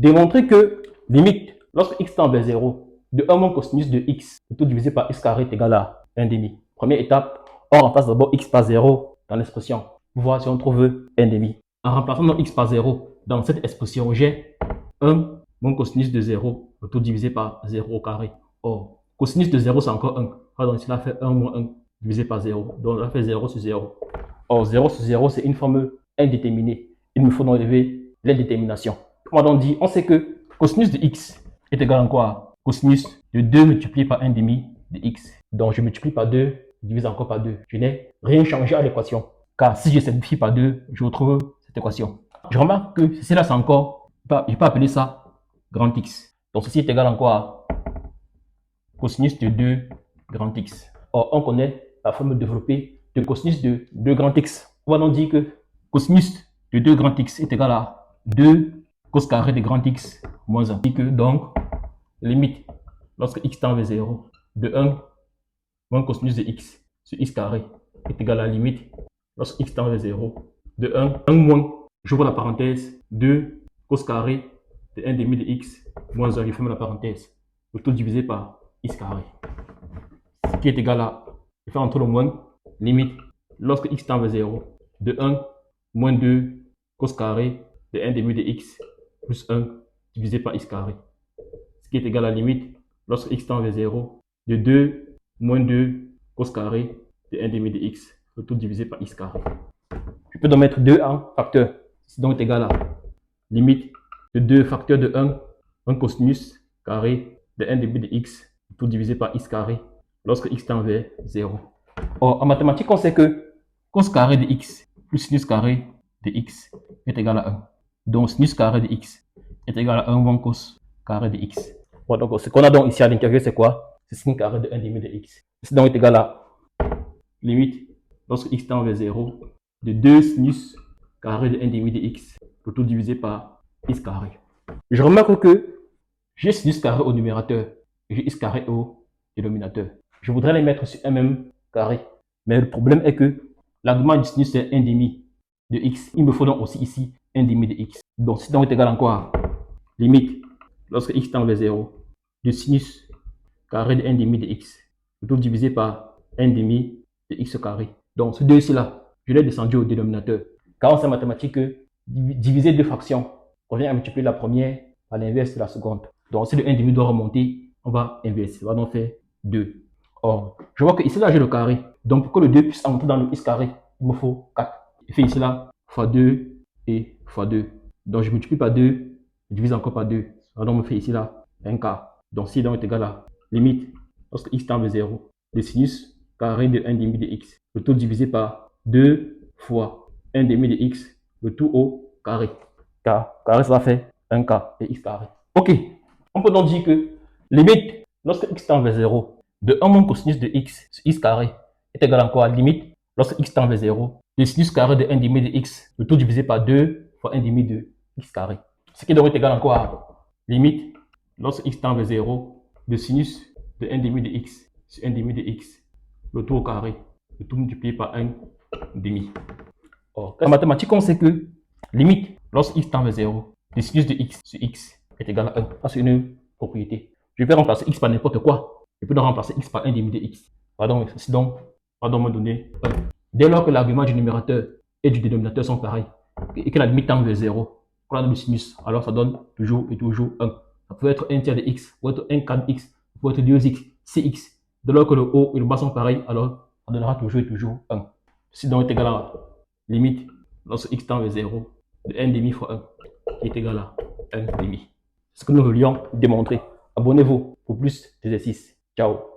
Démontrer que limite, lorsque x tend vers 0, de 1 moins cosinus de x, tout divisé par x carré est égal à 1 demi. Première étape, on remplace d'abord x par 0 dans l'expression pour voir si on trouve 1 demi. En remplaçant donc x par 0 dans cette expression, j'ai 1 moins cosinus de 0, tout divisé par 0 au carré. Or, cosinus de 0 c'est encore 1. Donc cela fait 1 moins 1 divisé par 0. Donc ça fait 0 sur 0. Or, 0 sur 0 c'est une forme indéterminée. Il me faut donc lever l'indétermination. On va donc dire, on sait que cosinus de x est égal à quoi? Cosinus de 2 multiplié par 1 demi de x. Donc je multiplie par 2, je divise encore par 2. Je n'ai rien changé à l'équation. Car si je simplifie par 2, je retrouve cette équation. Je remarque que ceci là c'est encore, je peux appeler ça grand x. Donc ceci est égal à quoi? Cosinus de 2 grand x. Or on connaît la formule développée de cosinus de 2 grand x. On va donc dire que cosinus de 2 grand x est égal à 2 cos carré de grand x moins 1. Et que donc, limite, lorsque x tend vers 0, de 1 moins cosinus de x sur x carré est égal à la limite, lorsque x tend vers 0, de 1 moins, j'ouvre la parenthèse, 2 cos carré de 1 demi de x moins 1, je ferme la parenthèse, le tout divisé par x carré. Ce qui est égal à, je fais entre le moins, limite, lorsque x tend vers 0, de 1 moins 2 cos carré de 1 demi de x plus 1 divisé par x carré. Ce qui est égal à la limite, lorsque x tend vers 0, de 2 moins 2 cos carré de 1 demi de x, le tout divisé par x carré. Je peux donc mettre 2 en facteur. C'est donc égal à limite de 2 facteur de 1 cosinus carré de 1 demi de x, le tout divisé par x carré, lorsque x tend vers 0. Or, en mathématiques, on sait que cos carré de x plus sinus carré de x est égal à 1. Donc, sinus carré de x est égal à 1 moins cos carré de x. Bon, donc, ce qu'on a donc ici à l'intérieur, c'est quoi? C'est sin carré de 1 demi de x. C'est donc égal à limite, lorsque x tend vers 0, de 2 sinus carré de 1 demi de x, le tout divisé par x carré. Je remarque que j'ai sinus carré au numérateur et j'ai x carré au dénominateur. Je voudrais les mettre sur un même carré. Mais le problème est que l'argument du sinus c'est 1 demi de x. Il me faut donc aussi ici 1 demi de x. Donc, c'est donc égal à quoi? Limite, lorsque x tend vers 0, de sinus carré de 1 demi de x, tout divisé par 1 demi de x carré. Donc, ce 2 ici là, je l'ai descendu au dénominateur. Car on sait en mathématiques que diviser deux fractions revient à multiplier la première par l'inverse de la seconde. Donc, si le 1 demi doit remonter, on va inverser. On va donc faire 2. Or, je vois que ici là, j'ai le carré. Donc, pour que le 2 puisse entrer dans le x carré, il me faut 4. Je fais ici là, fois 2 et fois 2. Donc, je multiplie par 2, je divise encore par 2. Alors, on me fait ici là, un quart. Donc, si donc est égal à limite, lorsque x tend vers 0, le sinus carré de 1 demi de x, le tout divisé par 2 fois 1 demi de x, le tout au carré. Car carré, ça fait 1 quart et x carré. Ok, on peut donc dire que limite, lorsque x tend vers 0, de 1 moins cosinus de x sur x carré est égal à quoi? Limite, lorsque x tend vers 0, le sinus carré de 1 demi de x, le tout divisé par 2 fois 1 demi de x carré. Ce qui devrait être égal à quoi? Limite, lorsque x tend vers 0, le sinus de 1 demi de x sur 1 demi de x, le tout au carré, le tout multiplié par 1 demi. Or, en mathématiques, on sait que limite, lorsque x tend vers 0, le sinus de x sur x est égal à 1. Ça, c'est une propriété. Je vais remplacer x par n'importe quoi. Je peux donc remplacer x par 1 demi de x. Pardon, me donner 1. Dès lors que l'argument du numérateur et du dénominateur sont pareils, et que la limite tend vers 0, qu'on a le sinus, alors ça donne toujours et toujours 1. Ça peut être 1 tiers de x, ça peut être 1 quart de x, ça peut être 2x, 6x. Dès lors que le haut et le bas sont pareils, alors ça donnera toujours et toujours 1. Ceci donc est égal à limite, lorsque x tend vers 0, de 1 demi fois 1, qui est égal à 1 demi. C'est ce que nous voulions démontrer. Abonnez-vous pour plus d'exercices. Ciao.